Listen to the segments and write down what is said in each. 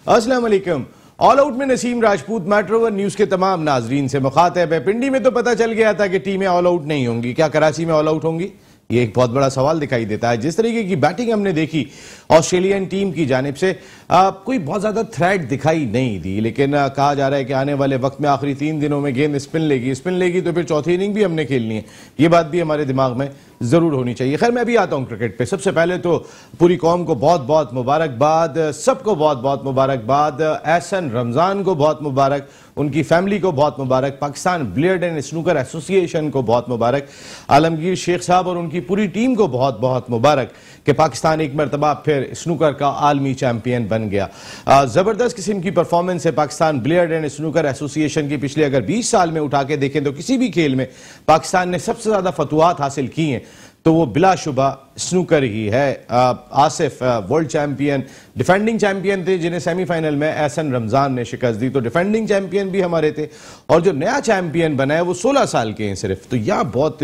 अस्सलाम वालेकुम। All out में Naseem Rajput metro one news के तमाम नाजरीन से मुखातिब है। पिंडी में तो पता चल गया था कि टीमें ऑल आउट नहीं होंगी, क्या कराची में ऑल आउट होंगी? ये एक बहुत बड़ा सवाल दिखाई देता है। जिस तरीके की बैटिंग हमने देखी ऑस्ट्रेलियन टीम की जानिब से कोई बहुत ज्यादा थ्रेट दिखाई नहीं दी, लेकिन कहा जा रहा है कि आने वाले वक्त में आखिरी 3 दिनों में गेंद स्पिन लेगी तो फिर चौथी इनिंग भी हमने खेलनी है। ये बात भी हमारे दिमाग में जरूर होनी चाहिए। खैर मैं भी आता हूं क्रिकेट पे। सबसे पहले तो पूरी कौम को बहुत बहुत मुबारकबाद, सबको बहुत बहुत मुबारकबाद। एहसन रमजान को बहुत मुबारक, उनकी फैमिली को बहुत मुबारक, Pakistan billiard and snooker association को बहुत मुबारक, आलमगीर शेख साहब और उनकी पूरी टीम को बहुत बहुत मुबारक कि पाकिस्तान एक मरतबा फिर स्नूकर का आलमी चैंपियन बन गया। जबरदस्त किस्म की परफॉर्मेंस है Pakistan billiard and snooker association की। पिछले अगर 20 साल में उठा के देखें तो किसी भी खेल में पाकिस्तान ने सबसे ज्यादा फतुहात हासिल की हैं तो वो बिलाशुबा स्नूकर ही है। Asif world champion, defending champion थे जिन्हें सेमीफाइनल में एहसन रमजान ने शिकस्त दी, तो डिफेंडिंग चैंपियन भी हमारे थे। और जो नया चैंपियन बना है वो 16 साल के हैं सिर्फ। तो यह बहुत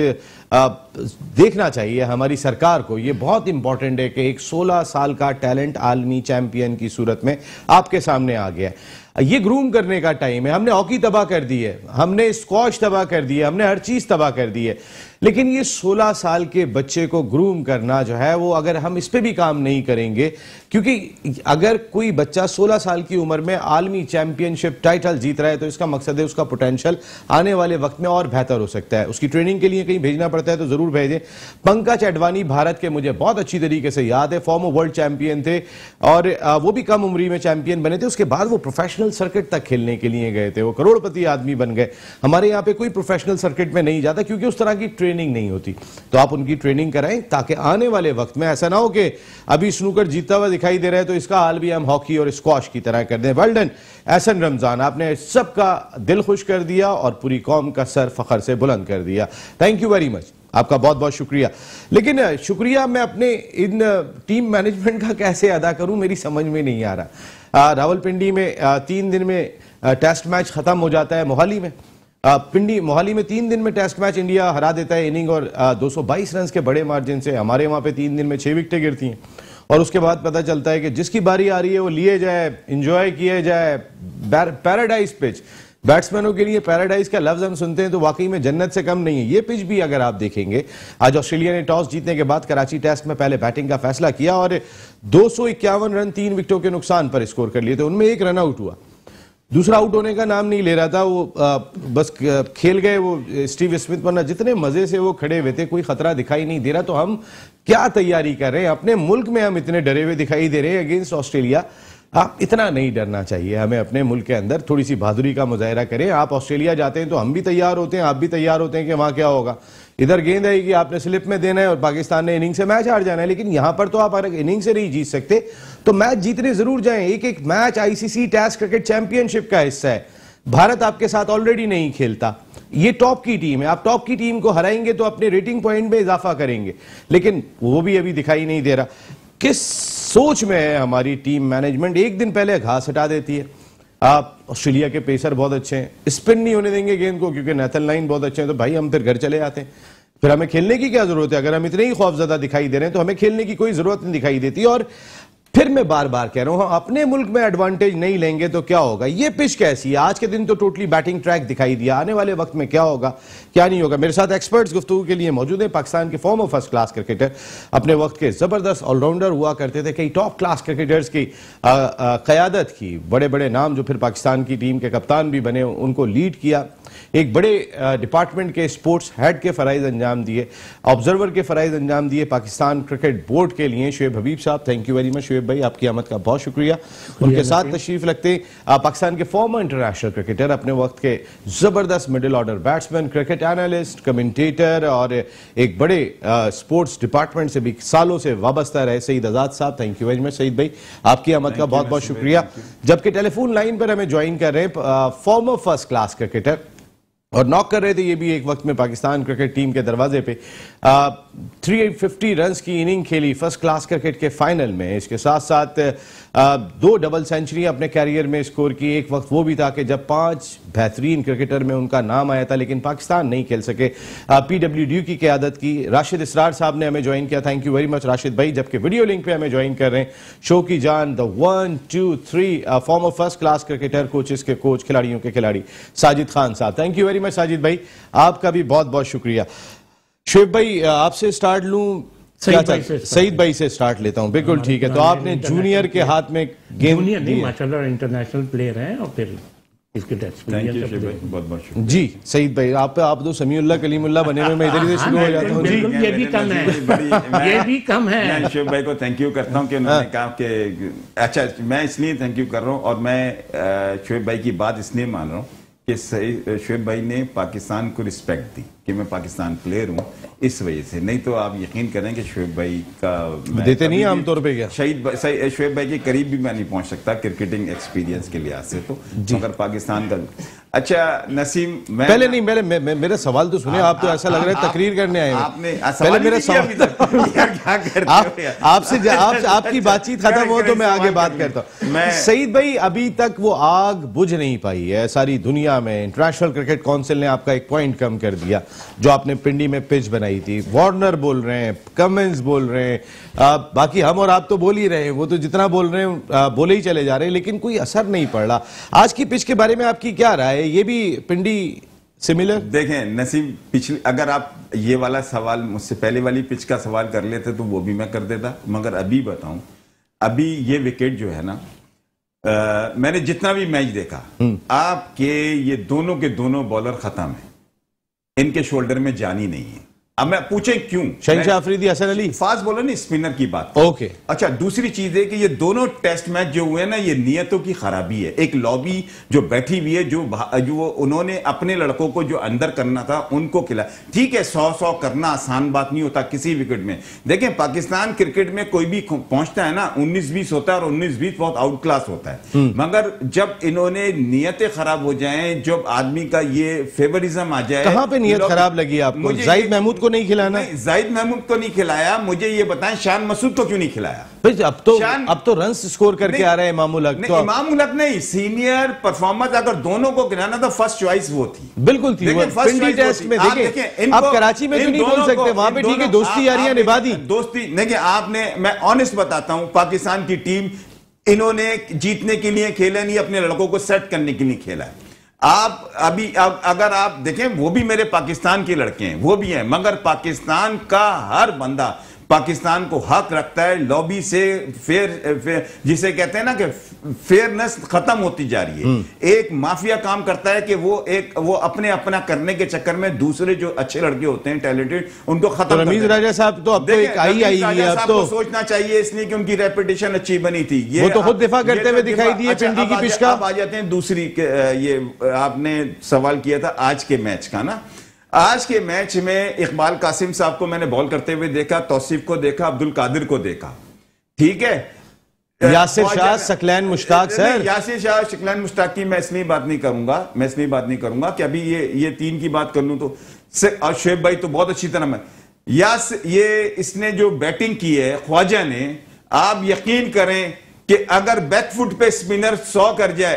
देखना चाहिए हमारी सरकार को। ये बहुत इंपॉर्टेंट है कि एक 16 साल का टैलेंट आलमी चैंपियन की सूरत में आपके सामने आ गया है। ये ग्रूम करने का टाइम है। हमने हॉकी तबाह कर दी है, हमने स्क्वॉश तबाह कर दी है, हमने हर चीज तबाह कर दी है, लेकिन ये 16 साल के बच्चे को ग्रूम करना जो है वो अगर हम इस पे भी काम नहीं करेंगे, क्योंकि अगर कोई बच्चा 16 साल की उम्र में आलमी चैंपियनशिप टाइटल जीत रहा है तो इसका मकसद है उसका पोटेंशियल आने वाले वक्त में और बेहतर हो सकता है। उसकी ट्रेनिंग के लिए कहीं भेजना पड़ता है तो जरूर भेजें। पंकज अडवाणी भारत के मुझे बहुत अच्छी तरीके से याद है, फॉर्मर वर्ल्ड चैंपियन थे और वो भी कम उम्री में चैंपियन बने थे। उसके बाद वो प्रोफेशनल सर्किट तक खेलने के लिए गए थे, वो करोड़पति आदमी बन गए। हमारे यहाँ पे कोई प्रोफेशनल सर्किट में नहीं जाता क्योंकि उस तरह की ट्रेनिंग नहीं होती। तो आप उनकी ट्रेनिंग कराएं ताकि आने वाले वक्त में ऐसा ना हो कि अभी स्नूकर जीतता हुआ दिखाई दे रहा है तो इसका हाल भी हम हॉकी और स्क्वॉश की तरह कर दें। वेल डन एहसन रमजान, आपने सबका दिल खुश कर दिया और पूरी कौम का सर फखर से बुलंद कर दिया। थैंक यू वेरी मच, आपका बहुत बहुत शुक्रिया। लेकिन शुक्रिया मैं अपने इन टीम मैनेजमेंट का कैसे अदा करूं, मेरी समझ में नहीं आ रहा। रावलपिंडी में 3 दिन में टेस्ट मैच खत्म हो जाता है। मोहाली में 3 दिन में टेस्ट मैच इंडिया हरा देता है इनिंग और 222 रन के बड़े मार्जिन से। हमारे वहां पे 3 दिन में 6 विकेटें गिरती हैं और उसके बाद पता चलता है कि जिसकी बारी आ रही है वो लिए जाए, एंजॉय किए जाए। पैराडाइज पिच, बैट्समैनों के लिए पैराडाइज का लफ्ज हम सुनते हैं तो वाकई में जन्नत से कम नहीं है। ये पिच भी अगर आप देखेंगे, आज ऑस्ट्रेलिया ने टॉस जीतने के बाद कराची टेस्ट में पहले बैटिंग का फैसला किया और 251 रन 3 विकेटों के नुकसान पर स्कोर कर लिए थे। उनमें एक रन आउट हुआ, दूसरा आउट होने का नाम नहीं ले रहा था। वो बस खेल गए वो स्टीव स्मिथ, वरना जितने मजे से वो खड़े हुए थे कोई खतरा दिखाई नहीं दे रहा। तो हम क्या तैयारी कर रहे हैं अपने मुल्क में? हम इतने डरे हुए दिखाई दे रहे हैं अगेंस्ट ऑस्ट्रेलिया। आप इतना नहीं डरना चाहिए हमें। अपने मुल्क के अंदर थोड़ी सी बहादुरी का मुजाहरा करें। आप ऑस्ट्रेलिया जाते हैं तो हम भी तैयार होते हैं, आप भी तैयार होते हैं कि वहां क्या होगा। इधर गेंद आएगी, आपने स्लिप में देना है और पाकिस्तान ने इनिंग से मैच हार जाना है। लेकिन यहां पर तो आप अगर इनिंग से नहीं जीत सकते तो मैच जीतने जरूर जाएं। एक एक match ICC test cricket championship का हिस्सा है। भारत आपके साथ ऑलरेडी नहीं खेलता, ये टॉप की टीम है। आप टॉप की टीम को हराएंगे तो अपने रेटिंग पॉइंट में इजाफा करेंगे, लेकिन वो भी अभी दिखाई नहीं दे रहा। किस सोच में है हमारी टीम मैनेजमेंट? एक दिन पहले घास हटा देती है। आप ऑस्ट्रेलिया के पेसर बहुत अच्छे हैं, स्पिन नहीं होने देंगे गेंद को क्योंकि नेथन लाइन बहुत अच्छे हैं, तो भाई हम फिर घर चले आते हैं। फिर हमें खेलने की क्या जरूरत है? अगर हम इतने ही खौफजदा दिखाई दे रहे हैं तो हमें खेलने की कोई जरूरत नहीं दिखाई देती। और फिर मैं बार बार कह रहा हूं, अपने मुल्क में एडवांटेज नहीं लेंगे तो क्या होगा? ये पिच कैसी है? आज के दिन तो टोटली बैटिंग ट्रैक दिखाई दिया, आने वाले वक्त में क्या होगा क्या नहीं होगा? मेरे साथ एक्सपर्ट्स गुफ्तगू के लिए मौजूद हैं। पाकिस्तान के फॉर्मर फर्स्ट क्लास क्रिकेटर, अपने वक्त के जबरदस्त ऑलराउंडर हुआ करते थे, कई टॉप क्लास क्रिकेटर्स की कयादत की, बड़े बड़े नाम जो फिर पाकिस्तान की टीम के कप्तान भी बने, उनको लीड किया। एक बड़े डिपार्टमेंट के स्पोर्ट्स हेड के फराइज अंजाम दिए, ऑब्जर्वर के फराइज अंजाम दिए पाकिस्तान क्रिकेट बोर्ड के लिए। शुएब हबीब साहब, thank you very much Shoaib भाई, आपकी आमद का बहुत शुक्रिया। उनके साथ तशरीफ रखते पाकिस्तान के फॉर्मर इंटरनेशनल क्रिकेटर, अपने वक्त के जबरदस्त middle order batsman, cricket analyst, commentator और एक बड़े स्पोर्ट्स डिपार्टमेंट से भी सालों से वाबस्ता रहे सईद आजाद साहब, thank you very much Saeed भाई, आपकी आमद का बहुत बहुत शुक्रिया। जबकि टेलीफोन लाइन पर हमें ज्वाइन कर रहे हैं फॉर्मर फर्स्ट क्लास क्रिकेटर और नॉक कर रहे थे ये भी एक वक्त में पाकिस्तान क्रिकेट टीम के दरवाजे पे। 350 रन्स की इनिंग खेली फर्स्ट क्लास क्रिकेट के फाइनल में। इसके साथ साथ 2 डबल सेंचुरी अपने कैरियर में स्कोर की। एक वक्त वो भी था कि जब 5 बेहतरीन क्रिकेटर में उनका नाम आया था, लेकिन पाकिस्तान नहीं खेल सके। PWD की क़यादत की राशिद इसरार साहब ने हमें ज्वाइन किया। Thank you very much Rashid भाई। जबकि वीडियो लिंक पे हमें ज्वाइन कर रहे हैं शो की जान the 1 2 3 farmer first class cricketer, coaches के कोच, खिलाड़ियों के खिलाड़ी साजिद खान साहब। Thank you very much Sajid भाई, आपका भी बहुत बहुत शुक्रिया। शुएब भाई आपसे स्टार्ट लूं? सईद भाई से स्टार्ट लेता हूं। बिल्कुल ठीक है। तो आपने जूनियर के हाथ में गेम जूनियर नहीं, माशाल्लाह इंटरनेशनल प्लेयर हैं और फिर इसके बहुत बहुत शुक्रिया जी। सईद भाई आप तो समीउल्लाह कलीमुल्लाह बने हुए, मैं इधर ही से शुरू हो जाता हूं जी। ये भी कम है, ये भी कम है। मैं शुएब भाई को थैंक यू करता हूं कि उन्होंने कहा कि अच्छा, मैं इसलिए थैंक यू कर रहा हूं और मैं शुएब भाई की बात इसलिए मान रहा हूं कि शुएब भाई ने पाकिस्तान को रिस्पेक्ट दी कि मैं पाकिस्तान प्लेयर हूं, इस वजह से। नहीं तो आप यकीन करें कि शुएब भाई का देते नहीं आमतौर पे क्या शुएब भाई के करीब भी मैं नहीं पहुंच सकता क्रिकेटिंग एक्सपीरियंस के लिहाज से। तो मगर पाकिस्तान का अच्छा नसीम, मैं पहले नहीं, पहले मेरा सवाल तो सुने। आप तो ऐसा लग रहा है तकरीर करने आए हैं। आपने पहले मेरा आपसे आपकी बातचीत खत्म हो तो मैं आगे बात करता हूँ। सईद भाई अभी तक वो आग बुझ नहीं पाई है सारी दुनिया में। इंटरनेशनल क्रिकेट काउंसिल ने आपका एक पॉइंट कम कर दिया जो आपने पिंडी में पिच बनाई थी। वार्नर बोल रहे हैं, कमिंस बोल रहे हैं, बाकी हम और आप तो बोल ही रहे हैं। वो तो जितना बोल रहे हैं बोले ही चले जा रहे हैं, लेकिन कोई असर नहीं पड़ रहा। आज की पिच के बारे में आपकी क्या राय है? ये भी पिंडी सिमिलर? देखें नसीब, पिछले अगर आप ये वाला सवाल मुझसे पहले वाली पिच का सवाल कर लेते तो वो भी मैं कर देता, मगर अभी बताऊं, अभी ये विकेट जो है ना, मैंने जितना भी मैच देखा, आपके ये दोनों के दोनों बॉलर खत्म है, इनके शोल्डर में जानी नहीं है। अब मैं पूछे क्यों? शहनशाह अफरीदी, हसन अली फास्ट बॉलर नहीं, स्पिनर की बात। ओके अच्छा, दूसरी चीज है कि ये दोनों टेस्ट मैच जो हुए ना, ये नियतों की खराबी है। एक लॉबी जो बैठी हुई है, जो उन्होंने अपने लड़कों को जो अंदर करना था उनको खिला। ठीक है, 100 करना आसान बात नहीं होता किसी विकेट में। देखें पाकिस्तान क्रिकेट में कोई भी पहुंचता है ना, 19-20 होता है और 19-20 बहुत आउट क्लास होता है। मगर जब इन्होंने नियतें खराब हो जाए, जब आदमी का ये फेवरिज्म आ जाए। कहां पे नियत खराब लगी आपको? जाहिद महमूद को नहीं खिलाना? नहीं, जाहिद महमूद को नहीं खिलाया। मुझे ये बताएं शान मसूद को क्यों नहीं खिलाया? अब तो रन स्कोर करके आ रहे हैं इमामुल हक। तो इमामुल हक नहीं, सीनियर परफॉर्मर अगर दोनों को खिलाना तो फर्स्ट चॉइस वो थी। बिल्कुल थी। पिंडी टेस्ट में देखिए, आप कराची में भी नहीं बोल सकते, वहां पे ठीक है दोस्ती यारियां निभा दी। दोस्ती देखिए, आपने, मैं ऑनेस्ट बताता हूं, पाकिस्तान की टीम इन्होंने जीतने के लिए खेला नहीं, अपने लड़कों को सेट करने के लिए खेला है। आप अभी अगर आप देखें, वो भी मेरे पाकिस्तान के लड़के हैं, वो भी हैं, मगर पाकिस्तान का हर बंदा पाकिस्तान को हक रखता है। लॉबी से फेयर जिसे कहते हैं ना कि फेयरनेस खत्म होती जा रही है। एक माफिया काम करता है कि वो अपने अपना करने के चक्कर में दूसरे जो अच्छे लड़के होते हैं टैलेंटेड, उनको खत्म। रमीज राजा साहब तो अब तो एक आई है, अब तो सोचना चाहिए, इसलिए कि उनकी रेपुटेशन अच्छी बनी थी। वो तो खुद दिफा करते हुए दिखाई दिए पिंडी की पिच का। अब आ जाते हैं दूसरी, ये आपने सवाल किया था आज के मैच का ना। आज के मैच में इकबाल कासिम साहब को मैंने बॉल करते हुए देखा, तौसीफ को देखा, अब्दुल कादिर को देखा, ठीक है, यासिर शाह, शकलैन मुश्ताक। सर यासिर शाह, शकलैन मुश्ताक की मैं इसलिए बात नहीं करूंगा कि अभी ये 3 की बात कर लूं तो शुएब भाई तो बहुत अच्छी तरह में ये इसने जो बैटिंग की है ख्वाजा ने, आप यकीन करें कि अगर बैकफुट पे स्पिनर 100 कर जाए,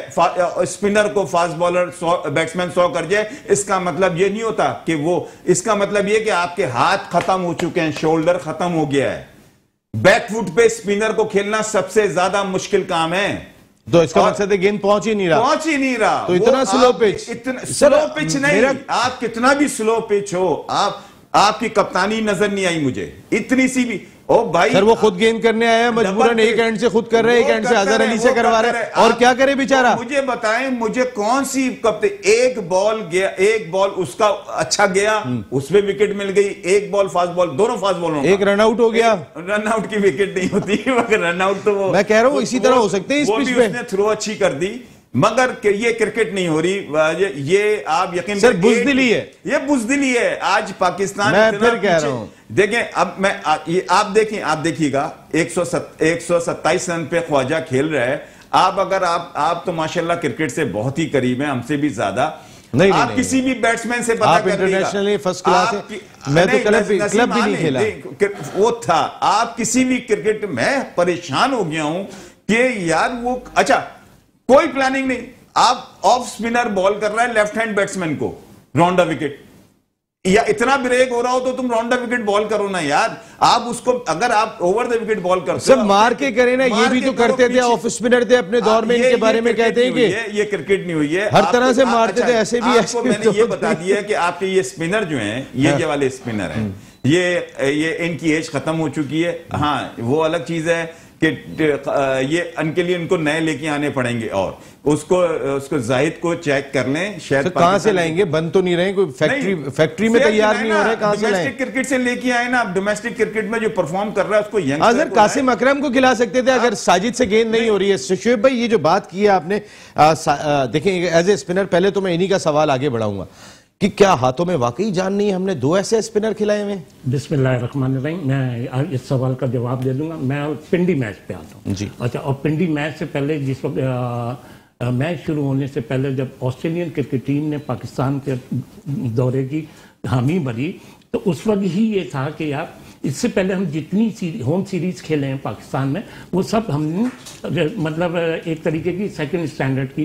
स्पिनर को फास्ट बॉलर बैट्समैन 100 कर जाए, इसका मतलब ये नहीं होता कि इसका मतलब ये कि आपके हाथ खत्म हो चुके हैं, शोल्डर खत्म हो गया है। बैकफुट पे स्पिनर को खेलना सबसे ज्यादा मुश्किल काम है। तो इसका मकसद है गेंद पहुंच ही नहीं रहा। तो इतना स्लो पिच, इतना स्लो पिच नहीं, आप कितना भी स्लो पिच हो, आपकी कप्तानी नजर नहीं आई मुझे इतनी सी भी। ओ भाई सर, वो खुद गेंद करने आया है, मजबूरन एक एंड से खुद कर रहे हैं, एक एंड से अजहर अली से करवा रहे हैं, और क्या करे बेचारा। मुझे बताएं, मुझे कौन सी एक बॉल गया, एक बॉल उसका अच्छा गया, उसमें विकेट मिल गई, एक बॉल फास्ट बॉल, दोनों फास्ट बॉल, एक रन आउट हो गया। रन आउट की विकेट नहीं होती, मगर रन आउट तो वो, मैं कह रहा हूं इसी तरह हो सकते हैं इस पिच पे। उसने थ्रो अच्छी कर दी, मगर ये क्रिकेट नहीं हो रही। ये आप यकीन सर बुज़दिली है, ये बुज़दिली है। आज पाकिस्तान, मैं फिर कह रहा हूं, देखें, अब मैं आप देखिएगा 127 रन पे ख्वाजा खेल रहा है। आप तो माशाल्लाह क्रिकेट से बहुत ही करीब है, हमसे भी ज्यादा। नहीं, आप नहीं, किसी भी बैट्समैन से पता आप कर लीजिएगा। इंटरनेशनली फर्स्ट क्लास है। मैं तो क्लब भी नहीं खेला। वो था, आप किसी भी क्रिकेट में परेशान हो गया हूं कि यार वो अच्छा कोई प्लानिंग नहीं, आप ऑफ स्पिनर बॉल कर रहा है लेफ्ट हैंड बैट्समैन को राउंड द विकेट, या इतना ब्रेक हो रहा हो तो तुम राउंड द विकेट बॉल करो ना यार। आप उसको अगर आप ओवर द विकेट बॉल करते सब मार के करें ना, ये भी तो करते थे, ऑफ स्पिनर थे अपने दौर में, इनके बारे में कहते हैं कि ये क्रिकेट नहीं हुई है, हर तरह से मारते थे, ऐसे भी आपको मैंने ये बता दिया कि आपके ये स्पिनर जो हैं, ये वाले स्पिनर हैं, ये इनकी एज खत्म हो चुकी है। हाँ, वो अलग चीज है कि ये इनके लिए इनको नए लेके आने पड़ेंगे, और उसको जाहिद को चेक कर लें। शायद कहां से लाएंगे, बन तो नहीं रहे, कोई फैक्ट्री में तैयार नहीं हो रहे, कहां से लाएं? क्रिकेट से लेके आए ना, आप डोमेस्टिक क्रिकेट में जो परफॉर्म कर रहा है उसको यंग सर कासिम अकरम को खिला सकते थे अगर साजिद से गेंद नहीं हो रही है। शुएब भाई, ये जो बात की है आपने, देखें एज ए स्पिनर, पहले तो मैं इन्हीं का सवाल आगे बढ़ाऊंगा कि क्या हाथों में वाकई जान नहीं है? हमने 2 ऐसे स्पिनर खिलाए हुए। बिस्मिल्लाहिर्रहमानिर्रहीम, मैं इस सवाल का जवाब दे दूंगा। मैं पिंडी मैच पे आता हूँ जी। अच्छा, और पिंडी मैच से पहले जिस वक्त मैच शुरू होने से पहले जब ऑस्ट्रेलियन क्रिकेट टीम ने पाकिस्तान के दौरे की हामी भरी, तो उस वक्त ही ये था कि यार इससे पहले हम जितनी होम सीरीज खेले हैं पाकिस्तान में, वो सब हमने मतलब एक तरीके की सेकंड स्टैंडर्ड की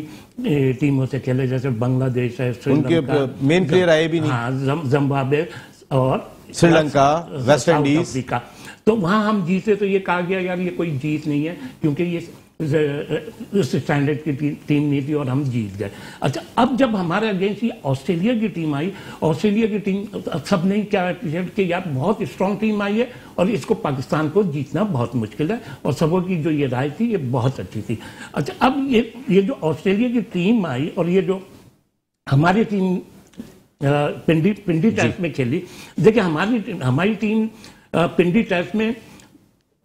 टीमों से खेले, जैसे बांग्लादेश है, उनके मेन प्लेयर आए भी नहीं। हाँ, जिम्बाब्वे और श्रीलंका, वेस्ट इंडीज, अफ्रीका, तो वहां हम जीते तो ये कहा गया यार ये कोई जीत नहीं है, क्योंकि ये उस स्टैंडर्ड की टीम नहीं थी और हम जीत गए। अच्छा, अब जब हमारे अगेंस्ट ये ऑस्ट्रेलिया की टीम आई, ऑस्ट्रेलिया की टीम सब ने क्या अप्रिशिएट कि यार बहुत स्ट्रांग टीम आई है और इसको पाकिस्तान को जीतना बहुत मुश्किल है, और सबों की जो ये राय थी ये बहुत अच्छी थी। अच्छा, अब ये जो ऑस्ट्रेलिया की टीम आई और ये जो हमारी टीम पिंडी टेस्ट में खेली, देखिए हमारी टीम पिंडी टेस्ट में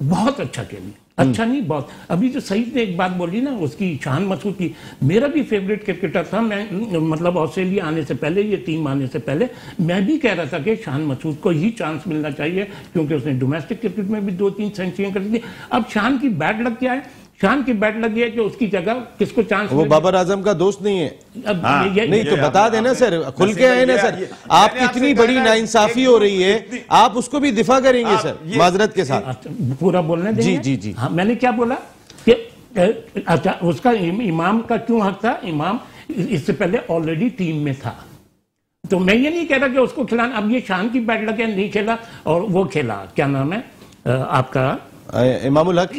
बहुत अच्छा खेली, अच्छा नहीं बहुत। अभी जो सईद ने एक बात बोली ना उसकी, शान मसूद की, मेरा भी फेवरेट क्रिकेटर था। मैं मतलब ऑस्ट्रेलिया आने से पहले, ये टीम आने से पहले मैं भी कह रहा था कि शान मसूद को ही चांस मिलना चाहिए, क्योंकि उसने डोमेस्टिक क्रिकेट में भी 2-3 सेंचुरियां कर दी। अब शान की बैट लग गया है, शान की बैट लगी है कि उसकी जगह किसको चांस, वो बाबर आजम का दोस्त नहीं है। हाँ, नहीं तो बता देना सर, खुल के आए ना सर। आप कितनी बड़ी नाइंसाफी हो रही है, आप उसको भी दिफा करेंगे सर माजरत के साथ? पूरा बोलने देंगे? जी जी जी। हाँ, मैंने क्या बोला कि अच्छा उसका इमाम का क्यों हक था? इमाम इससे पहले ऑलरेडी टीम में था, तो मैं ये नहीं कह रहा कि उसको खिलाना। अब ये शान की बैट लगे नहीं खेला और वो खेला, क्या नाम है आपका, इमामुल हक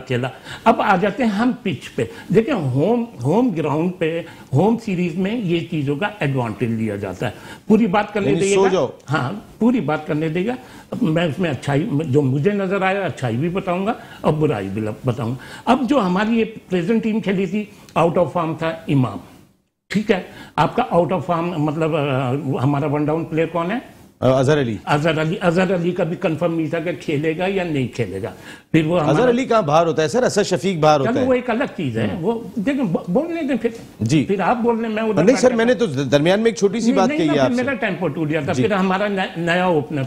खेला। अब आ जाते हैं हम पिच पे। देखिए होम ग्राउंड पे होम सीरीज में ये चीजों का एडवांटेज लिया जाता है। पूरी बात करने देगा, हाँ पूरी बात करने देगा। मैं उसमें अच्छाई जो मुझे नजर आया अच्छाई भी बताऊंगा और बुराई भी बताऊंगा। अब जो हमारी ये प्रेजेंट टीम खेली थी, आउट ऑफ फॉर्म था इमाम, ठीक है। आपका आउट ऑफ फॉर्म मतलब हमारा वन डाउन प्लेयर कौन है? अजहर अली का भी कंफर्म नहीं था कि खेलेगा या नहीं खेलेगा। फिर वो अजहर अली कहाँ बाहर होता है सर? असद शफीक बाहर होता है, वो एक अलग चीज है। वो देखो बोलने दें फिर जी, फिर आप बोल रहे, मैं नहीं सर, मैंने तो दरमियान में एक छोटी सी बात कही है आपसे। मेरा टेम्पो टूट गया था। फिर हमारा नया ओपनर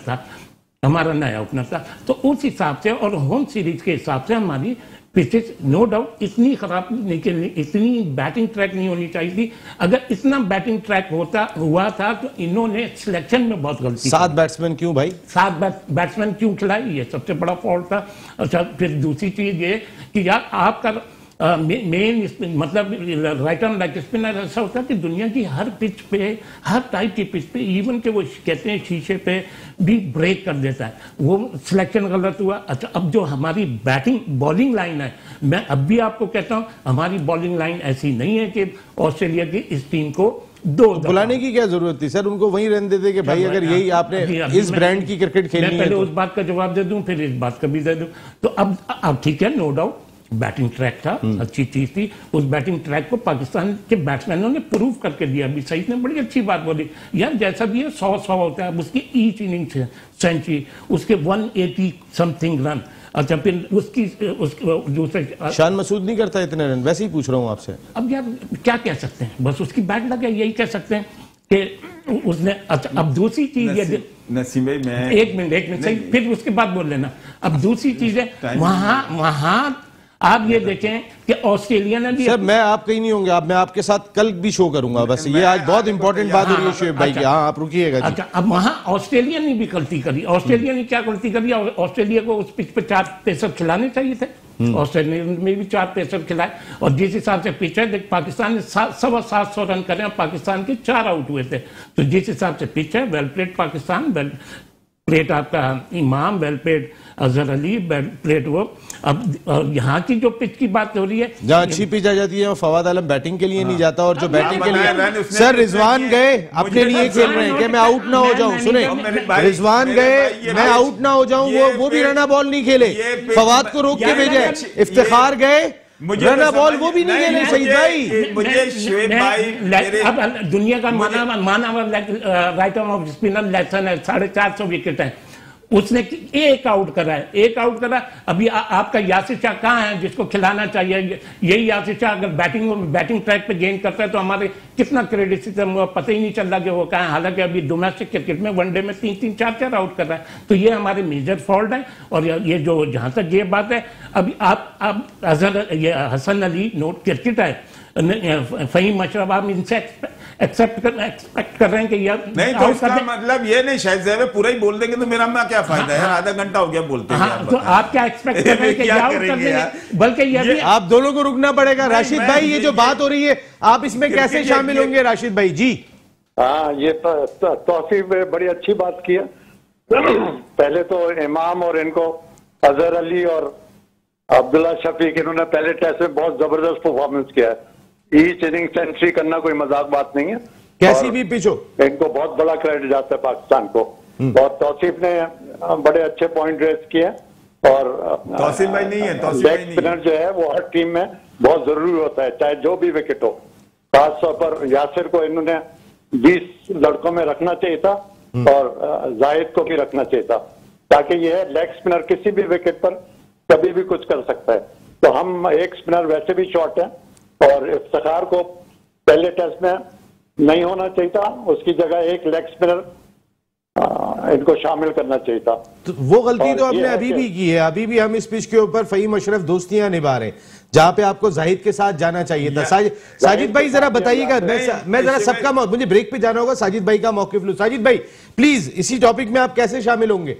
था, तो उस हिसाब से और होम सीरीज के हिसाब से हमारी पिचेस नो डाउट इतनी खराब नहीं, इतनी बैटिंग ट्रैक नहीं होनी चाहिए थी। अगर इतना बैटिंग ट्रैक हुआ था तो इन्होंने सिलेक्शन में बहुत गलती। 7 बैट्समैन क्यों भाई? 7 बैट्समैन क्यों खिलाए? ये सबसे बड़ा फॉल्ट था। अच्छा, फिर दूसरी चीज ये कि यार आपका मेन मतलब राइट हैंड लेग स्पिनर ऐसा होता है कि दुनिया की हर पिच पे, हर टाइप की पिच पे, इवन के वो कहते हैं शीशे पे भी ब्रेक कर देता है। वो सिलेक्शन गलत हुआ। अच्छा, अब जो हमारी बॉलिंग लाइन है, मैं अब भी आपको कहता हूं हमारी बॉलिंग लाइन ऐसी नहीं है कि ऑस्ट्रेलिया की इस टीम को बुलाने की क्या जरूरत थी सर? उनको वहीं रहने देते कि भाई अगर यही आपने इस ब्रांड की क्रिकेट खेलनी है, पहले उस बात का जवाब दे दूं फिर इस बात का भी दे दूं। तो अब ठीक है, नो डाउट बैटिंग ट्रैक था, अच्छी चीज थी। उस बैटिंग ट्रैक को पाकिस्तान के बैट्समैनों ने प्रूव करके दिया। अभी सईद ने बड़ी अच्छी बात बोली, यार जैसा भी है 100 होता है। अब उसकी ईच इनिंग सेंचुरी, उसके 180 समथिंग रन। अच्छा, फिर उसकी दूसरे शान मसूद नहीं करता इतने रन, वैसे ही पूछ रहा हूँ आपसे। अब यार क्या कह सकते हैं, बस उसकी बैट लगे, यही कह सकते हैं कि उसने। अच्छा, अब दूसरी चीज नसीम भाई, मैं एक मिनट सही, फिर उसके बाद बोल लेना। अब दूसरी चीज है, वहां आप ये देखें कि ऑस्ट्रेलिया ने भी सर मैं आप कहीं नहीं होंगे, आप मैं आपके साथ कल भी शो करूंगा, बस ये आज बहुत इंपॉर्टेंट बात हो रही है शुएब भाई की। हाँ आप रुकिएगा जी। अच्छा, अब वहां ऑस्ट्रेलिया ने भी गलती करी। ऑस्ट्रेलिया ने क्या गलती करी? ऑस्ट्रेलिया को उस पिच पे 4 पेसर खिलाने चाहिए थे। ऑस्ट्रेलिया में भी 4 पेसर खिलाए, और जिस हिसाब से पिच है, पाकिस्तान ने 750 रन करे, पाकिस्तान के 4 आउट हुए थे। तो जिस हिसाब से पिच है, well played Pakistan, well plate आपका इमाम, well played Azhar Ali, well played वो। अब यहाँ की जो पिच की बात हो रही है, जहाँ अच्छी पिच आ जाती है फवाद आलम बैटिंग के लिए नहीं जाता, और जो बैटिंग के लिए सर रिजवान गए अपने लिए खेल रहे हैं कि मैं आउट ना हो जाऊं। सुने, रिजवान गए मैं आउट ना हो जाऊं, वो भी रना बॉल नहीं खेले, फवाद को रोक के भेजे। इफ्तिखार गए रना बॉल, वो भी नहीं खेले। सही भाई, मुझे शुएब भाई अब दुनिया का माना right arm off spinner lesson है, 450 विकेट है, उसने एक आउट करा है, एक आउट करा। अभी आपका यासिर शाह कहाँ है जिसको खिलाना चाहिए? यही यासिर शाह अगर बैटिंग ट्रैक पे गेंद करता है तो हमारे कितना क्रेडिट सिस्टम पता ही नहीं चल रहा कि वो कहाँ है। हालांकि अभी डोमेस्टिक क्रिकेट में वनडे में 3-3, 4-4 आउट कर रहा है। तो ये हमारे मेजर फॉल्ट है। और ये जो जहां तक ये बात है, अभी आप हसन अली नोट क्रिकेट है, फहीम अशरफ, आप इनसे एक्सपेक्ट कर रहे हैं कि यार नहीं, तो इसका मतलब ये नहीं, शायद जब पूरा ही बोल देंगे तो मेरा में क्या फायदा है? आधा घंटा हो गया बोलते हैं। हाँ, तो आप क्या एक्सपेक्ट कर रहे हैं कि आउट कर देंगे? बल्कि ये आप दोनों को रुकना पड़ेगा। राशिद भाई, ये जो बात हो रही है आप इसमें कैसे शामिल होंगे? राशिद भाई जी। हाँ, ये तौसीफ बड़ी अच्छी बात की है। पहले तो इमाम और इनको अजहर अली और अब्दुल्ला शफीक, इन्होंने पहले टेस्ट में बहुत जबरदस्त परफॉर्मेंस किया है। ईच इनिंग सेंचुरी करना कोई मजाक बात नहीं है, कैसी भी पिच हो। इनको बहुत बड़ा क्रेडिट जाता है पाकिस्तान को। और तौसीफ ने बड़े अच्छे पॉइंट रेस किए। और तौसीफ भाई नहीं है, लेग स्पिनर जो है वो हर टीम में बहुत जरूरी होता है, चाहे जो भी विकेट हो। खासतौर पर यासिर को इन्होंने 20 लड़कों में रखना चाहिए था, और जाहिद को भी रखना चाहिए था, ताकि यह लेग स्पिनर किसी भी विकेट पर कभी भी कुछ कर सकता है। तो हम एक स्पिनर वैसे भी शॉर्ट है, और इफ्तिखार को पहले टेस्ट में नहीं होना चाहिए था, उसकी जगह एक लेग स्पिनर इनको शामिल करना चाहिए था। तो वो गलती तो हमने अभी भी की है। अभी भी हम इस पिच के ऊपर फहीम अशरफ दोस्तियां निभा रहे हैं, जहां पे आपको जाहिद के साथ जाना चाहिए था। साजिद भाई जरा बताइएगा, मैं जरा सबका मुझे ब्रेक पे जाना होगा, साजिद भाई का मौकिफ लूं। साजिद भाई प्लीज, इसी टॉपिक में आप कैसे शामिल होंगे?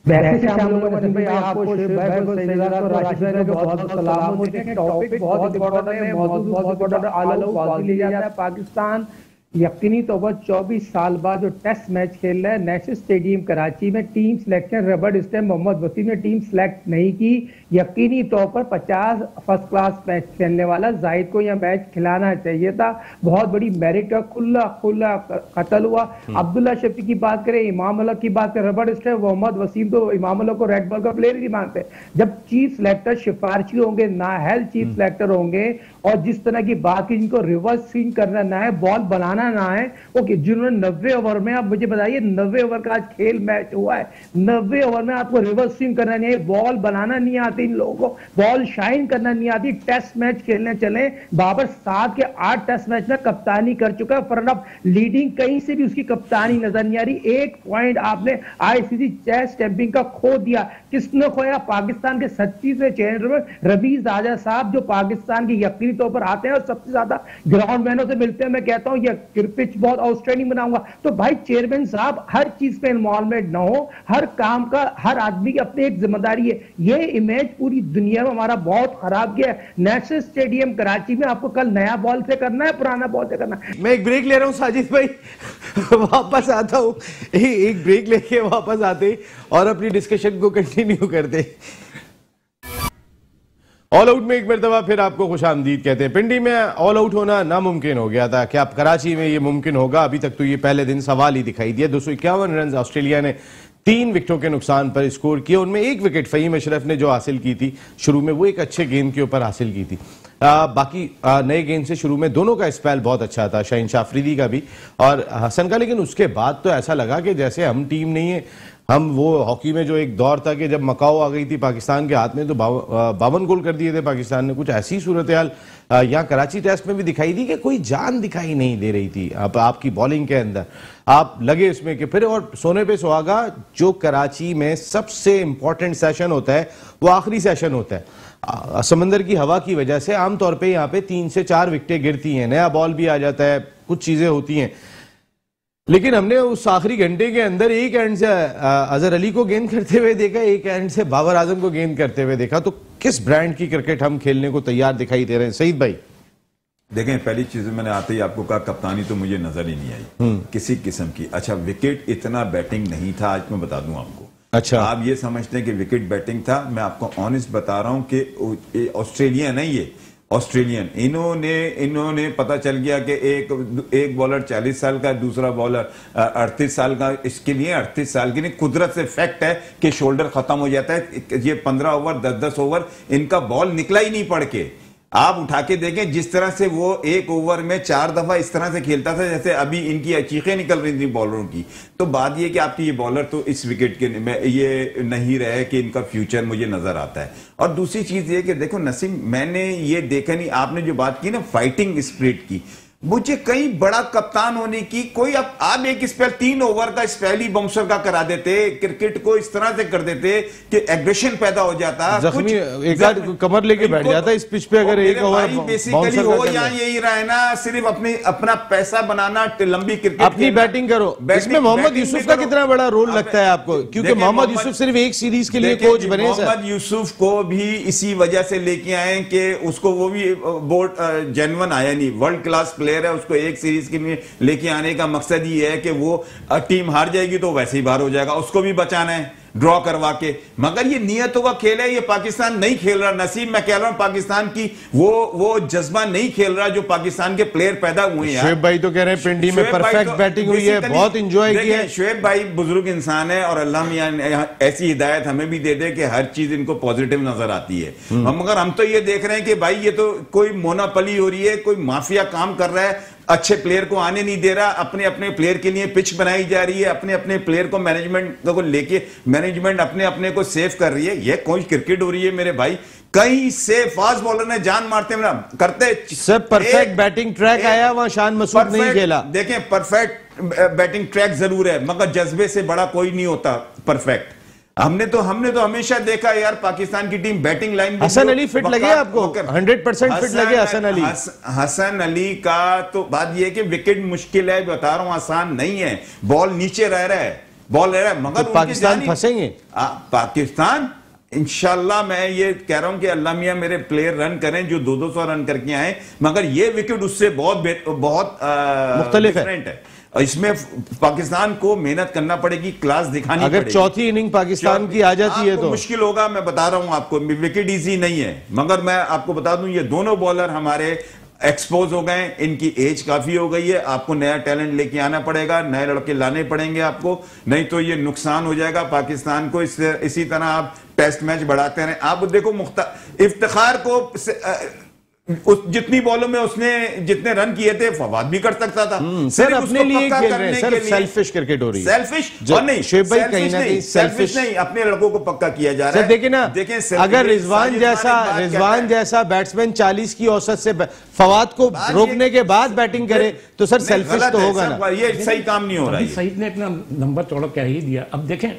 वैसे शामिल होगा नसीम भाई, आपको शुएब भाई को सही जगह और राशिद भाई को बहुत बहुत सलाम होते हैं। टॉपिक बहुत इंपॉर्टेंट है, मौजूद बहुत इंपॉर्टेंट है। ऑल आउट वाजी ले जाता है पाकिस्तान यकीनी तौर पर 24 साल बाद जो टेस्ट मैच खेल रहा है नेशनल स्टेडियम कराची में। टीम सिलेक्शन रबड़ स्टैम्प मोहम्मद वसीम ने टीम सिलेक्ट नहीं की। यकीनी तौर पर 50 फर्स्ट क्लास मैच खेलने वाला जाहिद को यह मैच खिलाना चाहिए था। बहुत बड़ी मेरिट का खुला कत्ल हुआ। अब्दुल्ला शफी की बात करें, इमाम अल्लाह की बात करें, रबड़ स्टैम्प मोहम्मद वसीम तो इमाम अल्लाह को रेड बॉल का प्लेयर ही मानते। जब चीफ सिलेक्टर सिफारशी होंगे, नाअहल चीफ सिलेक्टर होंगे, और जिस तरह की बात की, जिनको रिवर्स स्विंग करना ना है, बॉल बनाना ना है, ओके, जिन्होंने 90 ओवर में, आप मुझे बताइए 90 ओवर का आज खेल मैच हुआ है, 90 ओवर में आपको रिवर्स स्विंग करना नहीं है, बॉल बनाना नहीं आती इन लोगों को, बॉल शाइन करना नहीं आती। टेस्ट मैच खेलने चले, बाबर 7 के 8 टेस्ट मैच में कप्तानी कर चुका है। फरनब लीडिंग, कहीं से भी उसकी कप्तानी नजर नहीं आ रही। एक पॉइंट आपने आईसीसी चेस चैंपियन का खो दिया। किसने खोया? पाकिस्तान के 36वें चेयरमैन रवीज राजा साहब, जो पाकिस्तान की यकीनी तौर पर आते हैं और सबसे ज्यादा ग्राउंड मैनों से मिलते हैं। मैं कहता हूं ये पिच बहुत आउटस्टैंडिंग बनाऊंगा। तो भाई चेयरमैन साहब हर चीज पे इन्वॉल्वमेंट ना हो, हर काम का हर आदमी की अपनी एक जिम्मेदारी है। ये इमेज पूरी दुनिया में हमारा बहुत खराब गया है। नेशनल स्टेडियम कराची में आपको कल नया बॉल से करना है, पुराना बॉल से करना है। मैं एक ब्रेक ले रहा हूं साजिद भाई, वापस आता हूं, एक ब्रेक लेके वापस आते और अपनी डिस्कशन को कंटिन्यू करते। ऑल आउट में एक मरतबा फिर आपको खुशामदीद कहते हैं। पिंडी में ऑल आउट होना नामुमकिन हो गया था, क्या अब कराची में ये मुमकिन होगा? अभी तक तो ये पहले दिन सवाल ही दिखाई दिया। 251 रन ऑस्ट्रेलिया ने 3 विकेटों के नुकसान पर स्कोर किया। उनमें 1 विकेट फहीम अशरफ ने जो हासिल की थी शुरू में, वो एक अच्छे गेंद के ऊपर हासिल की थी। बाकी नए गेंद से शुरू में दोनों का स्पेल बहुत अच्छा था, शाहीन शाह अफरीदी का भी और हसन का। लेकिन उसके बाद तो ऐसा लगा कि जैसे हम टीम नहीं है, हम वो हॉकी में जो एक दौर था कि जब मकाओ आ गई थी पाकिस्तान के हाथ में तो 52 गोल कर दिए थे पाकिस्तान ने, कुछ ऐसी सूरत हाल यहाँ कराची टेस्ट में भी दिखाई दी कि कोई जान दिखाई नहीं दे रही थी आपकी बॉलिंग के अंदर। आप लगे इसमें कि फिर, और सोने पे सुहागा, जो कराची में सबसे इंपॉर्टेंट सेशन होता है वो आखिरी सेशन होता है। समंदर की हवा की वजह से आमतौर पे यहाँ पे 3 से 4 विकेटें गिरती हैं, नया बॉल भी आ जाता है, कुछ चीजें होती हैं, लेकिन हमने उस आखिरी घंटे के अंदर एक एंड से अजहर अली को गेंद करते हुए देखा, एक एंड से बाबर आजम को गेंद करते हुए देखा। तो किस ब्रांड की क्रिकेट हम खेलने को तैयार दिखाई दे रहे हैं सईद भाई? देखें, पहली चीज मैंने आते ही आपको कहा, कप्तानी तो मुझे नजर ही नहीं आई किसी किस्म की। अच्छा, विकेट इतना बैटिंग नहीं था, आज मैं बता दूं आपको। अच्छा, आप ये समझते हैं कि विकेट बैटिंग था? मैं आपको ऑनेस्ट बता रहा हूं कि ऑस्ट्रेलिया नहीं, ये ऑस्ट्रेलियन, इन्होंने पता चल गया कि एक बॉलर 40 साल का, दूसरा बॉलर 38 साल का। इसके लिए 38 साल की नहीं, कुदरत से फैक्ट है कि शोल्डर खत्म हो जाता है। ये 15 ओवर 10-10 ओवर इनका बॉल निकला ही नहीं पड़ के। आप उठा के देखें जिस तरह से वो एक ओवर में 4 दफा इस तरह से खेलता था जैसे अभी इनकी चीखें निकल रही थी बॉलरों की। तो बात ये कि आपकी ये बॉलर तो इस विकेट के में ये नहीं रहे कि इनका फ्यूचर मुझे नजर आता है। और दूसरी चीज ये कि देखो नसीम, मैंने ये देखा नहीं, आपने जो बात की ना फाइटिंग स्पिरिट की, मुझे कहीं बड़ा कप्तान होने की कोई, अब आप एक स्पेल 3 ओवर का स्पेल ही बाउंसर का करा देते, क्रिकेट को इस तरह से कर देते कि एग्रेशन पैदा हो जाता, जख्मी एक आध कमर लेके बैठ जाता इस पिच पे अगर एक ओवर बेसिकली हो यहाँ यही रहा है ना, सिर्फ अपना पैसा बनाना, लंबी क्रिकेट अपनी बैटिंग करो। इसमें मोहम्मद यूसुफ का कितना बड़ा रोल लगता है आपको? क्योंकि मोहम्मद यूसुफ सिर्फ एक सीरीज के लिए कोच बने। मोहम्मद यूसुफ को भी इसी वजह से लेके आए कि उसको, वो भी बोर्ड जेन्युइन आया नहीं, वर्ल्ड क्लास प्लेयर है, उसको एक सीरीज के लिए लेके आने का मकसद ये है कि वो टीम हार जाएगी तो वैसे ही बाहर हो जाएगा, उसको भी बचाना है ड्रॉ करवा के। मगर ये नियतों का खेल है, ये पाकिस्तान नहीं खेल रहा नसीब। मैं कह रहा हूं पाकिस्तान की वो जज्बा नहीं खेल रहा जो पाकिस्तान के प्लेयर पैदा हुए हैं। शुएब भाई तो कह रहे हैं पिंडी में परफेक्ट बैटिंग हुई है, बहुत एंजॉय किया है। शुएब भाई बुजुर्ग इंसान है और अल्लाह मियां ऐसी हिदायत हमें भी दे दे कि हर चीज इनको पॉजिटिव नजर आती है। मगर हम तो ये देख रहे हैं कि भाई ये तो कोई मोनापली हो रही है, कोई माफिया काम कर रहा है, अच्छे प्लेयर को आने नहीं दे रहा, अपने अपने प्लेयर के लिए पिच बनाई जा रही है, अपने अपने प्लेयर को मैनेजमेंट को लेके मैनेजमेंट अपने अपने को सेव कर रही है। ये कोई क्रिकेट हो रही है मेरे भाई, कहीं से फास्ट बॉलर ने जान मारते करते सब परफेक्ट बैटिंग ट्रैक आया, वहां शान मसूद नहीं खेला। देखें, परफेक्ट बैटिंग ट्रैक जरूर है मगर जज्बे से बड़ा कोई नहीं होता परफेक्ट। हमने तो हमेशा देखा यार, पाकिस्तान की team batting line. Hasan Ali fit लगे आपको? 100% फिट लगे हसन अली? हसन अली का तो बात यह है कि विकेट मुश्किल है, बता रहा हूं, आसान नहीं है। बॉल नीचे रह रहा है, बॉल रह रहा है, मगर तो पाकिस्तान फंसेंगे। पाकिस्तान इंशाल्लाह, मैं ये कह रहा हूं कि अल्लाह मियां मेरे प्लेयर रन करें जो 200 रन करके आए, मगर ये विकेट उससे बहुत मुख्तलिफ है। इसमें पाकिस्तान को मेहनत करना पड़ेगी, क्लास दिखानी अगर पड़ेगी। चौथी इनिंग पाकिस्तान की आ जाती है तो मुश्किल होगा। मैं बता रहा हूं आपको, विकेट इजी नहीं है। मगर मैं आपको बता दूं, ये दोनों बॉलर हमारे एक्सपोज हो गए, इनकी एज काफी हो गई है। आपको नया टैलेंट लेके आना पड़ेगा, नए लड़के लाने पड़ेंगे आपको, नहीं तो ये नुकसान हो जाएगा पाकिस्तान को। इसी तरह आप टेस्ट मैच बढ़ाते रहे। आप देखो इफ्तिखार को जितनी बॉलों में उसने जितने रन किए थे फवाद भी कर सकता था। सर अपने लिए खेल रहे हैं, सर सेल्फिश क्रिकेट हो रही है। सेल्फिश और नहीं, शुएब भाई कहीं ना कहीं सेल्फिश नहीं, अपने लड़कों को पक्का किया जा रहा है। देखिए ना, अगर रिजवान जैसा बैट्समैन 40 की औसत से फवाद को रोकने के बाद बैटिंग करे तो सर सेल्फिश तो होगा ना, ये सही काम नहीं हो रहा है। सईद ने इतना लंबा चौड़ा कह ही दिया। अब देखें,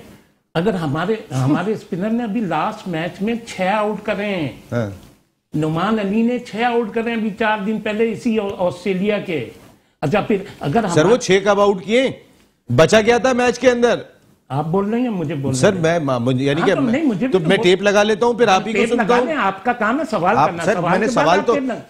अगर हमारे स्पिनर ने अभी लास्ट मैच में 6 आउट करे हैं। नुमान अली ने 6 आउट करे अभी 4 दिन पहले इसी ऑस्ट्रेलिया के। अच्छा, फिर अगर सर वो 6 कब आउट किए? बचा क्या था मैच के अंदर? आप बोल रहे हैं, मुझे बोल सर मैं यानी कि मैं टेप लगा लेता हूं, फिर आप ही को सुनता हूं। आपका काम है सवाल करना। सर मैंने सवाल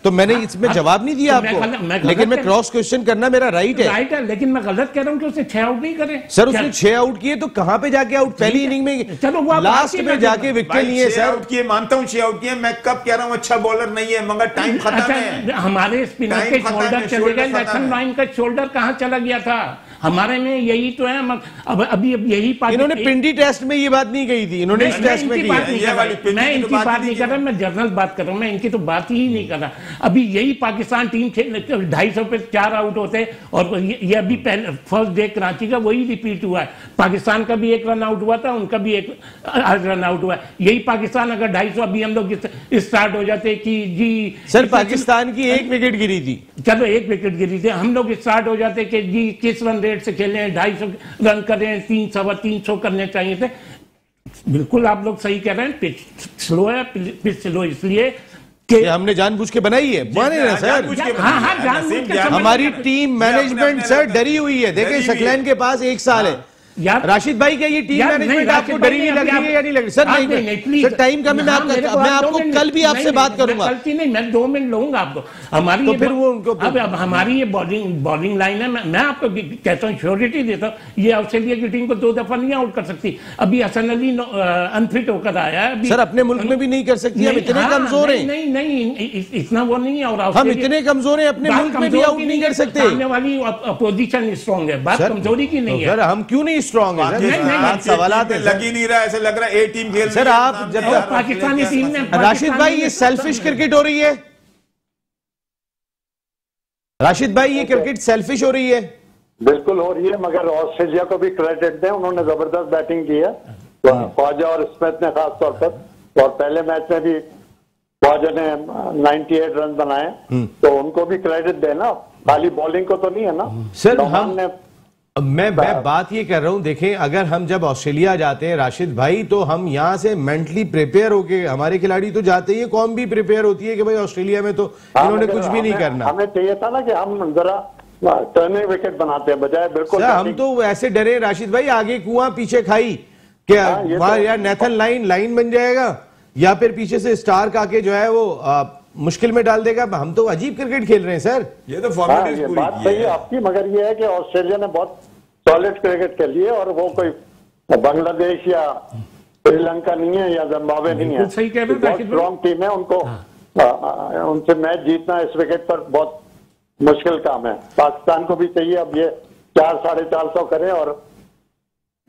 तो मैंने इसमें जवाब नहीं दिया आपको, लेकिन मैं क्रॉस क्वेश्चन करना मेरा राइट है। लेकिन मैं गलत कह रहा हूं कि उसने 6 आउट नहीं करे। सर उसने 6 आउट किए तो कहां पे जाके आउट? पहली इनिंग में, चलो वो लास्ट में जाके विकेट लिए। सर आउट किए, मानता हूं 6 आउट किए। मैं कब कह रहा हूं अच्छा बॉलर नहीं है, मगर टाइम खत्म है। हमारे स्पिनर के शोल्डर चले गए, लेफ्ट लाइन का शोल्डर कहां चला गया था? हमारे में यही तो है। अब अभी यही इन्होंने पिंडी टेस्ट में ये बात नहीं कही थी, इन्होंने इस टेस्ट में की है। मैं इनकी बात नहीं कर रहा, मैं जनरल बात कर रहा हूँ, मैं इनकी तो बात ही नहीं कर रहा। अभी यही पाकिस्तान टीम 250 पे 4 आउट होते, और ये अभी पहले फर्स्ट डे कराची का वही रिपीट हुआ है। पाकिस्तान का भी 1 रन आउट हुआ था, उनका भी 1 रन आउट हुआ है। यही पाकिस्तान अगर 250 अभी हम लोग स्टार्ट हो जाते कि जी सर पाकिस्तान की 1 विकेट गिरी थी, चलो 1 विकेट गिरी थी, हम लोग स्टार्ट हो जाते कि जी किस रन रेट से खेलें, 250 रन करें, 300 करने चाहिए थे। बिल्कुल आप लोग सही कह रहे हैं, पिच स्लो है, पिच स्लो इसलिए कि हमने जानबूझ के बनाई है, माने ना सर। हाँ जानबूझ के हमारी टीम मैनेजमेंट सर डरी हुई है। देखें शकलैन के पास 1 साल है। राशिद भाई क्या ये टीम मैनेजमेंट आपको डरी नहीं लग रही है या नहीं लग रही? सर नहीं, सर टाइम का मैं आपको कल भी आपसे बात करूंगा। गलती नहीं, मैं 2 मिनट लूंगा आपको। हमारी तो फिर वो उनको अब हमारी ये बॉलिंग लाइन है, मैं आपको कहता हूँ, श्योरिटी देता हूँ, ये ऑस्ट्रेलिया की टीम को 2 दफा नहीं आउट कर सकती। अभी हसन अली अनफिट होकर आया है, सर अपने मुल्क में भी नहीं कर सकती। हम इतने कमजोर हैं। नहीं इतना वो नहीं है, और हम इतने कमजोर हैं, अपने मुल्क में भी आउट नहीं कर सकते। सामने वाली अपोजिशन स्ट्रांग है, बात कमजोरी की नहीं है। सर हम क्यों नहीं स्ट्रांग है? सवालात लग ही नहीं रहा, ऐसे लग रहा है ए टीम खेल। सर आप जब पाकिस्तानी टीम ने, राशिद भाई ये सेल्फिश क्रिकेट हो रही है, राशिद भाई ये क्रिकेट सेल्फिश हो रही है। बिल्कुल हो रही है, मगर ऑस्ट्रेलिया को भी क्रेडिट दें, उन्होंने जबरदस्त बैटिंग की है, ख्वाजा और स्मिथ ने खास तौर पर। और पहले मैच में भी ख्वाजा ने 98 रन बनाए, तो उनको भी क्रेडिट देना, खाली बॉलिंग को तो नहीं है ना सर। मैं बात ये कर रहा हूं, देखें अगर हम जब ऑस्ट्रेलिया जाते हैं राशिद भाई, तो हम यहां से मेंटली प्रिपेयर होके, हमारे खिलाड़ी तो जाते ही, कौम भी प्रिपेयर होती है कि भाई ऑस्ट्रेलिया में तो इन्होंने कुछ भी नहीं करना। हमें चाहिए था ना कि हम जरा टर्निंग विकेट बनाते हैं बजाय बिल्कुल। हम तो ऐसे डरे राशिद भाई, आगे कुआं पीछे खाई, क्या यार नेथन लाइन बन जाएगा, या फिर पीछे से स्टार्क आके जो है वो मुश्किल में डाल देगा। हम तो अजीब क्रिकेट खेल रहे हैं सर। ये तो बात सही है आपकी, मगर ये है कि ऑस्ट्रेलिया ने बहुत सॉलिड क्रिकेट खेली है, और वो कोई बांग्लादेश या श्रीलंका नहीं है या जिम्बाब्वे नहीं है, सही कह रहे हैं, बहुत स्ट्रॉन्ग टीम है। उनको उनसे मैच जीतना इस विकेट पर बहुत मुश्किल काम है। पाकिस्तान को भी चाहिए अब ये 400-450 करें और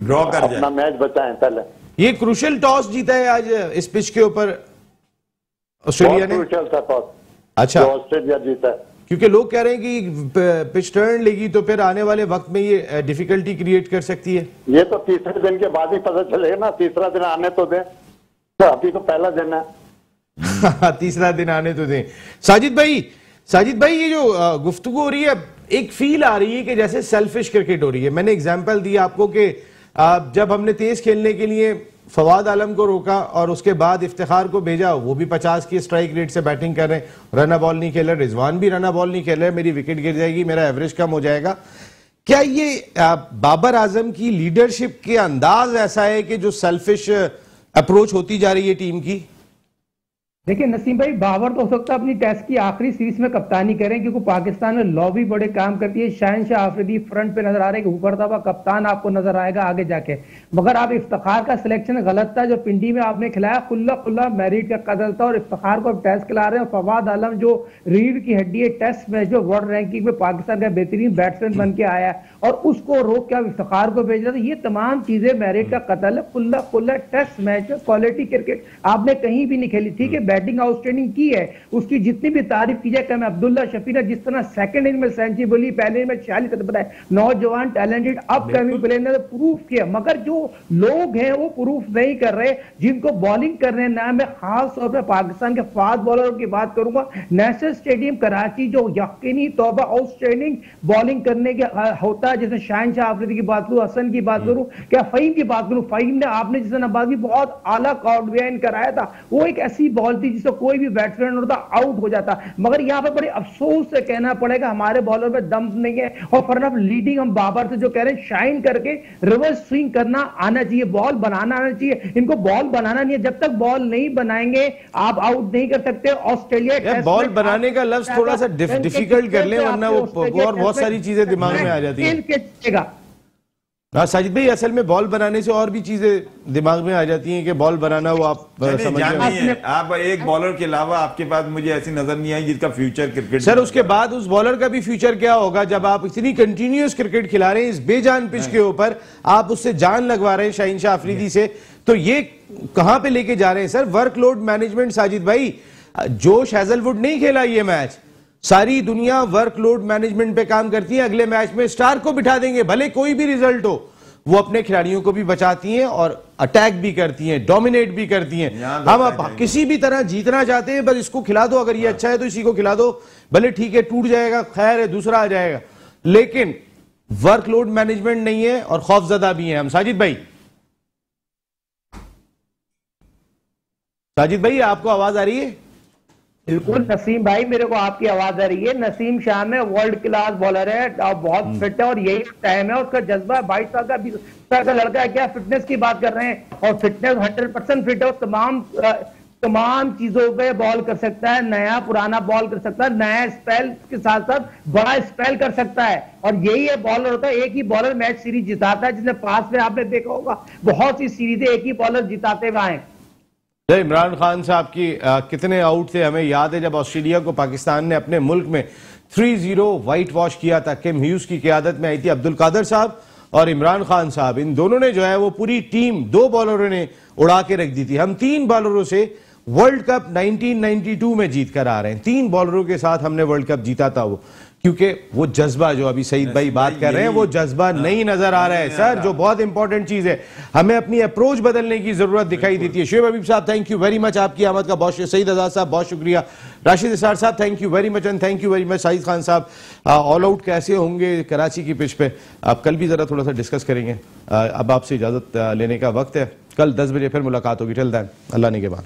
ड्रॉ कर अपना मैच बचाएं। पहले ये क्रूशियल टॉस जीता है आज इस पिच के ऊपर ऑस्ट्रेलिया ने। क्रूशियल था टॉस, अच्छा, ऑस्ट्रेलिया जीता है, क्योंकि लोग कह रहे हैं कि पिच टर्न लेगी तो फिर आने वाले वक्त में ये डिफिकल्टी क्रिएट कर सकती है। ये तो तीसरे दिन के बाद ही पता चलेगा ना, तीसरा दिन आने तो दें, तो अभी तो पहला दिन है। तीसरा दिन आने तो दें। साजिद भाई ये जो गुफ्तगू हो रही है, एक फील आ रही है कि जैसे सेल्फिश क्रिकेट हो रही है। मैंने एग्जांपल दिया आपको कि जब हमने तेज खेलने के लिए फवाद आलम को रोका और उसके बाद इफ्तिखार को भेजा, वो भी 50 की स्ट्राइक रेट से बैटिंग कर रहे हैं, रना बॉल नहीं खेल रहे, रिजवान भी रना बॉल नहीं खेल रहे, मेरी विकेट गिर जाएगी, मेरा एवरेज कम हो जाएगा। क्या ये बाबर आजम की लीडरशिप के अंदाज ऐसा है कि जो सेल्फिश अप्रोच होती जा रही है टीम की? देखिए नसीम भाई, बाबर तो हो सकता है अपनी टेस्ट की आखिरी सीरीज में कप्तानी करें, क्योंकि पाकिस्तान में लॉबी बड़े काम करती है। शहनशाह आफरीदी फ्रंट पे नजर आ रहे हैं, उभरता हुआ कप्तान आपको नजर आएगा आगे जाके। मगर आप इफ्तिखार का सिलेक्शन गलत था, जो पिंडी में आपने खिलाया खुल्ला मैरिट का कदर था, और इफ्तिखार को टेस्ट खिला रहे हैं। फवाद आलम जो रीढ़ की हड्डी है टेस्ट में, जो वर्ल्ड रैंकिंग में पाकिस्तान का बेहतरीन बैट्समैन बन के आया है, और उसको रोक के आप इफ्तिखार को भेज रहे थे। ये तमाम चीजें मैरिट का कत्ल है। खुल्ला टेस्ट मैच में क्वालिटी क्रिकेट आपने कहीं भी नहीं खेली। ठीक है, बैटिंग आउटस्टैंडिंग की है, उसकी जितनी भी तारीफ की जाए कम। अब्दुल्ला शफी ने जिस तरह सेकंड इनिंग में सेंचुरी बोली, पहले इनिंग में 46 रन बनाए, नौजवान टैलेंटेड अपकमिंग प्लेयर ने प्रूफ किया। मगर जो लोग हैं वो प्रूफ नहीं कर रहे, जिनको बॉलिंग करने ना, मैं खास तौर पर पाकिस्तान के फास्ट बॉलरों की बात करूंगा। नेशनल स्टेडियम कराची जो यकीनी तौर पर आउटस्टैंडिंग बॉलिंग करने के होता है, जैसे शहनशाह आफरीदी की बात करूं, हसन की बात करूं, क्या फहीम की बात करूं, फहीम ने आपने जिस नबाज की बहुत आला कॉर्ड कराया था, वो एक ऐसी बॉल थी जिसको कोई भी बैट्समैन होता आउट हो जाता। मगर यहां पर बड़े अफसोस से कहना पड़ेगा हमारे बॉलर में दम नहीं है। और फॉर लीडिंग हम बाबर से जो कह रहे हैं, शाइन करके रिवर्स स्विंग करना आना चाहिए, बॉल बनाना आना चाहिए। इनको बॉल बनाना नहीं है, जब तक बॉल नहीं बनाएंगे आप आउट नहीं कर सकते। ऑस्ट्रेलिया बॉल बनाने का लफ्ज थोड़ा सा डिफिकल्ट कर ले, वरना वो और बहुत सारी चीजें दिमाग में आ जाती है। साजिद भाई, असल में बॉल बनाने से और भी चीजें दिमाग में आ जाती हैं कि बॉल बनाना वो आप जानी है। आप एक बॉलर के अलावा आपके पास मुझे ऐसी नजर नहीं आई जिसका फ्यूचर क्रिकेट। सर उसके बाद उस बॉलर का भी फ्यूचर क्या होगा जब आप इतनी कंटिन्यूअस क्रिकेट खिला रहे हैं इस बेजान पिच के ऊपर, आप उससे जान लगवा रहे हैं शाहीन शाह अफरीदी से, तो ये कहां पे लेके जा रहे हैं सर? वर्कलोड मैनेजमेंट साजिद भाई, जोश हैजलवुड नहीं खेला ये मैच, सारी दुनिया वर्कलोड मैनेजमेंट पे काम करती है। अगले मैच में स्टार को बिठा देंगे, भले कोई भी रिजल्ट हो, वो अपने खिलाड़ियों को भी बचाती हैं और अटैक भी करती हैं, डोमिनेट भी करती हैं। हम अब किसी भी तरह जीतना चाहते हैं, बस इसको खिला दो, अगर ये अच्छा है तो इसी को खिला दो, भले ठीक है टूट जाएगा, खैर है, दूसरा आ जाएगा, लेकिन वर्कलोड मैनेजमेंट नहीं है और खौफजदा भी है हम। साजिद भाई आपको आवाज आ रही है? बिल्कुल नसीम भाई, मेरे को आपकी आवाज आ रही है। नसीम शाह में वर्ल्ड क्लास बॉलर है और बहुत फिट है और यही टाइम है उसका जज्बा। 22 साल का 20 साल का लड़का है, क्या फिटनेस की बात कर रहे हैं, और फिटनेस 100% फिट है और तमाम चीजों पे बॉल कर सकता है, नया पुराना बॉल कर सकता है, नया स्पेल के साथ साथ बड़ा स्पेल कर सकता है, और यही है बॉलर होता है। एक ही बॉलर मैच सीरीज जिताता है, जिसने पास में आपने देखा होगा बहुत सी सीरीजें एक ही बॉलर जिताते हुए आए। इमरान खान साहब की कितने आउट थे हमें याद है जब ऑस्ट्रेलिया को पाकिस्तान ने अपने मुल्क में 3-0 व्हाइट वॉश किया था। किम ह्यूज की क़यादत में आई थी अब्दुल कादर साहब और इमरान खान साहब, इन दोनों ने जो है वो पूरी टीम 2 बॉलरों ने उड़ा के रख दी थी। हम 3 बॉलरों से वर्ल्ड कप 1992 में जीत कर आ रहे हैं, 3 बॉलरों के साथ हमने वर्ल्ड कप जीता था वो, क्योंकि वो जज्बा जो अभी सईद भाई बात कर रहे हैं वो जज्बा नहीं नजर आ रहा है सर, जो बहुत इंपॉर्टेंट चीज है। हमें अपनी अप्रोच बदलने की जरूरत दिखाई देती है। शुएब हबीब साहब थैंक यू वेरी मच, आपकी आमद का बहुत, सईद आजाद साहब बहुत शुक्रिया, राशिद इसार साहब thank you very much and thank you very much. Shahid Khan साहब, ऑल आउट कैसे होंगे कराची की पिच पे आप कल भी जरा थोड़ा सा डिस्कस करेंगे। अब आपसे इजाजत लेने का वक्त है, कल 10 बजे फिर मुलाकात होगी। टिल देन अल्लाह ने के बाद।